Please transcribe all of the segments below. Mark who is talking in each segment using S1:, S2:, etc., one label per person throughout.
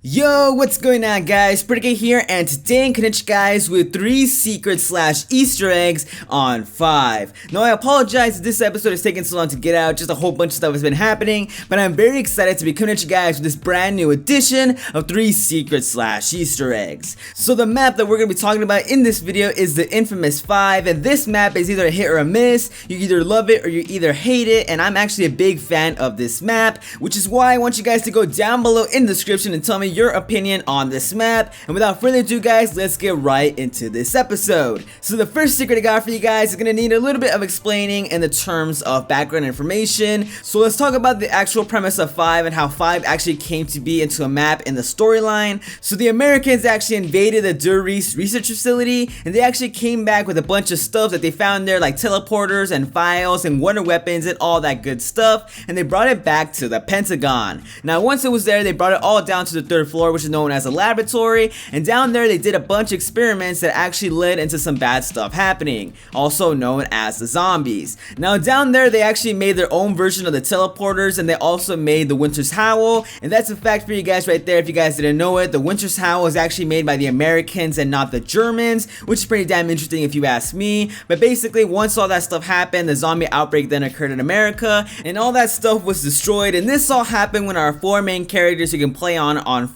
S1: Yo, what's going on guys? Pretty here, and today I'm gonna hit you guys with 3 secrets / Easter eggs on 5. Now I apologize if this episode is taking so long to get out, just a whole bunch of stuff has been happening, but I'm very excited to be coming at you guys with this brand new edition of 3 secrets / Easter eggs. So the map that we're gonna be talking about in this video is the infamous 5, and this map is either a hit or a miss. You either love it or you either hate it, and I'm actually a big fan of this map, which is why I want you guys to go down below in the description and tell me your opinion on this map. And without further ado guys, let's get right into this episode. So the first secret I got for you guys is gonna need a little bit of explaining in the terms of background information. So let's talk about the actual premise of 5 and how 5 actually came to be into a map in the storyline. So the Americans actually invaded the Durice research facility, and they actually came back with a bunch of stuff that they found there, like teleporters and files and wonder weapons and all that good stuff, and they brought it back to the Pentagon. Now once it was there, they brought it all down to the 3rd floor, which is known as a laboratory, and down there they did a bunch of experiments that actually led into some bad stuff happening, also known as the zombies. Now down there they actually made their own version of the teleporters, and they also made the Winter's Howl, and that's a fact for you guys right there if you guys didn't know it. The Winter's Howl was actually made by the Americans and not the Germans, which is pretty damn interesting if you ask me. But basically once all that stuff happened, the zombie outbreak then occurred in America, and all that stuff was destroyed, and this all happened when our 4 main characters you can play on 5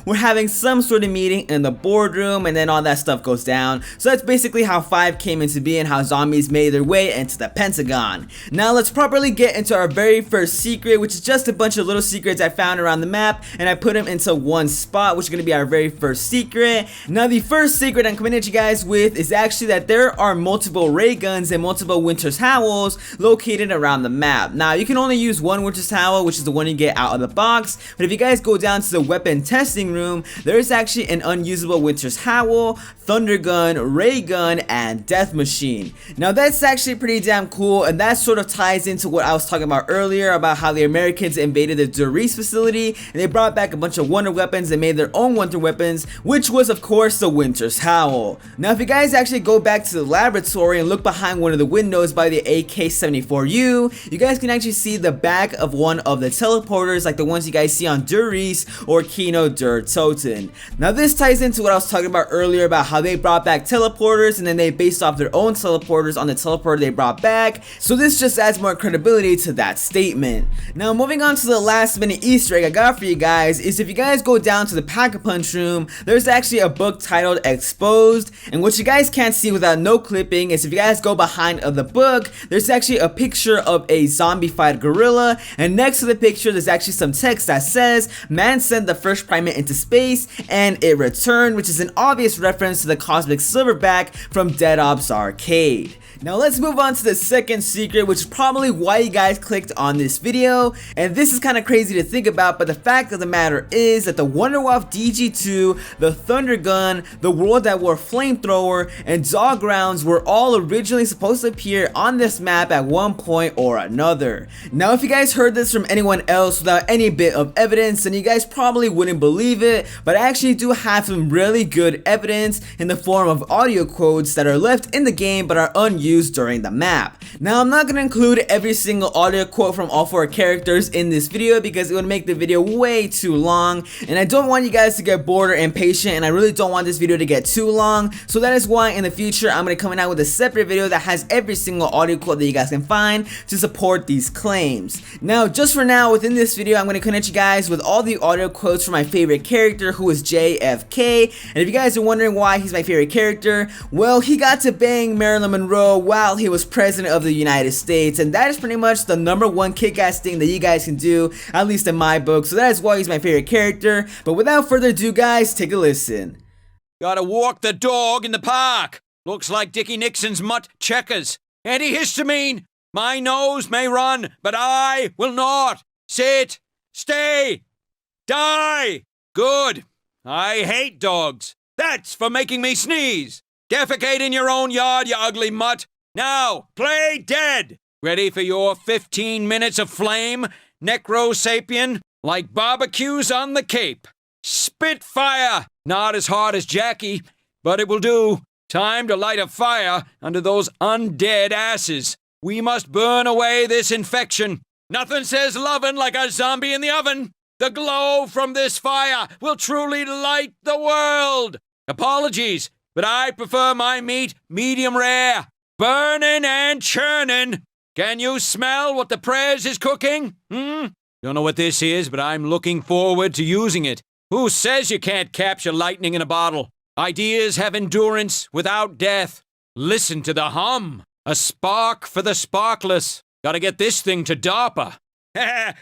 S1: we're having some sort of meeting in the boardroom, and then all that stuff goes down. So that's basically how 5 came into being, and how zombies made their way into the Pentagon. Now let's properly get into our very first secret, which is just a bunch of little secrets I found around the map, and I put them into one spot, which is going to be our very first secret. Now the first secret I'm coming at you guys with is actually that there are multiple ray guns and multiple Winter's Howls located around the map. Now you can only use one Winter's Howl, which is the one you get out of the box, but if you guys go down to the weapon testing room, there is actually an unusable Winter's Howl, Thundergun, Ray Gun, and Death Machine. Now that's actually pretty damn cool, and that sort of ties into what I was talking about earlier about how the Americans invaded the Durice facility, and they brought back a bunch of wonder weapons and made their own wonder weapons, which was of course the Winter's Howl. Now if you guys actually go back to the laboratory and look behind one of the windows by the AK-74U, you guys can actually see the back of one of the teleporters, like the ones you guys see on Durice or Kino Der Toten. Now this ties into what I was talking about earlier about how they brought back teleporters, and then they based off their own teleporters on the teleporter they brought back, so this just adds more credibility to that statement. Now moving on to the last minute Easter egg I got for you guys is if you guys go down to the Pack-a-Punch room, there's actually a book titled Exposed, and what you guys can't see without no clipping is if you guys go behind of the book, there's actually a picture of a zombified gorilla, and next to the picture there's actually some text that says man sent the first primate into space and it returned, which is an obvious reference to the cosmic silverback from Dead Ops Arcade. Now let's move on to the second secret, which is probably why you guys clicked on this video, and this is kind of crazy to think about, but the fact of the matter is that the Wunderwaffe DG-2, the Thundergun, the World at War Flamethrower, and Dog Rounds were all originally supposed to appear on this map at one point or another. Now if you guys heard this from anyone else without any bit of evidence, then you guys probably wouldn't believe it, but I actually do have some really good evidence in the form of audio quotes that are left in the game but are unused during the map. Now I'm not going to include every single audio quote from all 4 characters in this video because it would make the video way too long, and I don't want you guys to get bored or impatient, and I really don't want this video to get too long, so that is why in the future I'm going to come out with a separate video that has every single audio quote that you guys can find to support these claims. Now just for now, within this video I'm going to connect you guys with all the audio quotes from my favorite character, who is JFK, and if you guys are wondering why he's my favorite character, well, he got to bang Marilyn Monroe while he was president of the United States, and that is pretty much the #1 kick-ass thing that you guys can do, at least in my book, so that is why he's my favorite character. But without further ado guys, take a listen.
S2: Gotta walk the dog in the park. Looks like Dickie Nixon's mutt checkers. Antihistamine. My nose may run, but I will not. Sit. Stay. Die. Good. I hate dogs. That's for making me sneeze. Defecate in your own yard, you ugly mutt. Now, play dead. Ready for your 15 minutes of flame, Necrosapien? Like barbecues on the Cape. Spitfire. Not as hard as Jackie, but it will do. Time to light a fire under those undead asses. We must burn away this infection. Nothing says lovin' like a zombie in the oven. The glow from this fire will truly light the world. Apologies, but I prefer my meat medium rare. Burning and churning. Can you smell what the prayers is cooking? Don't know what this is, but I'm looking forward to using it. Who says you can't capture lightning in a bottle? Ideas have endurance without death. Listen to the hum. A spark for the sparkless. Gotta get this thing to DARPA.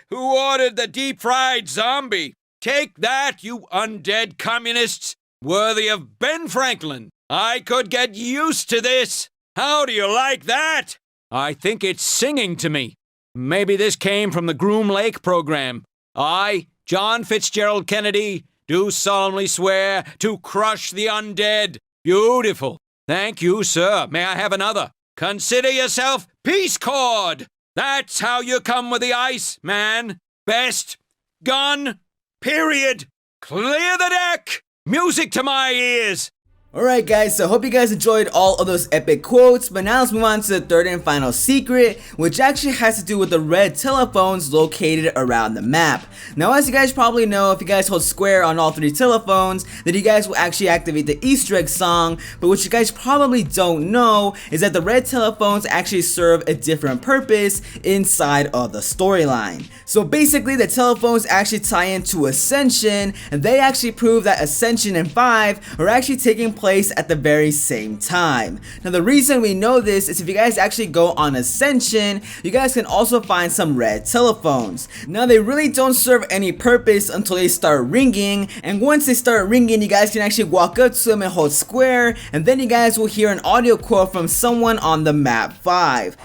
S2: Who ordered the deep-fried zombie? Take that, you undead communists. Worthy of Ben Franklin. I could get used to this. How do you like that? I think it's singing to me. Maybe this came from the Groom Lake program. I, John Fitzgerald Kennedy, do solemnly swear to crush the undead. Beautiful. Thank you, sir. May I have another? Consider yourself Peace Corps. That's how you come with the ice, man. Best gun, period. Clear the deck. Music to my ears.
S1: Alright guys, so I hope you guys enjoyed all of those epic quotes, but now let's move on to the third and final secret, which actually has to do with the red telephones located around the map. Now as you guys probably know, if you guys hold square on all 3 telephones, then you guys will actually activate the Easter egg song, but what you guys probably don't know is that the red telephones actually serve a different purpose inside of the storyline. So basically the telephones actually tie into Ascension, and they actually prove that Ascension and 5 are actually taking place at the very same time. Now the reason we know this is if you guys actually go on Ascension, you guys can also find some red telephones. Now they really don't serve any purpose until they start ringing, and once they start ringing you guys can actually walk up to them and hold square, and then you guys will hear an audio quote from someone on the map 5.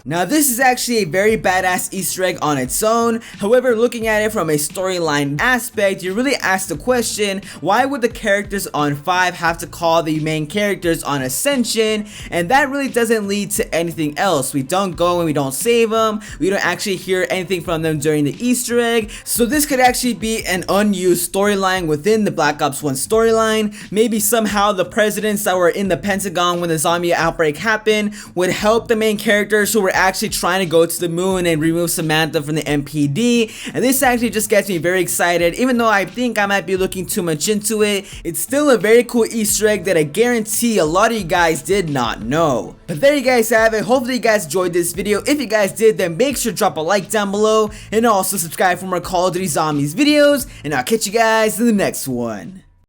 S1: Now this is actually a very badass Easter egg on its own. However, looking at it from a storyline aspect, you really ask the question, why would the characters on 5 have to call the main characters on Ascension? And that really doesn't lead to anything else. We don't go and we don't save them. We don't actually hear anything from them during the Easter egg. So this could actually be an unused storyline within the Black Ops 1 storyline. Maybe somehow the presidents that were in the Pentagon when the zombie outbreak happened would help the main characters who were actually trying to go to the moon and remove Samantha from the MPD, and this actually just gets me very excited. Even though I think I might be looking too much into it, it's still a very cool Easter egg that I guarantee a lot of you guys did not know. But there you guys have it. Hopefully you guys enjoyed this video. If you guys did, then make sure to drop a like down below and also subscribe for more Call of Duty Zombies videos, and I'll catch you guys in the next one.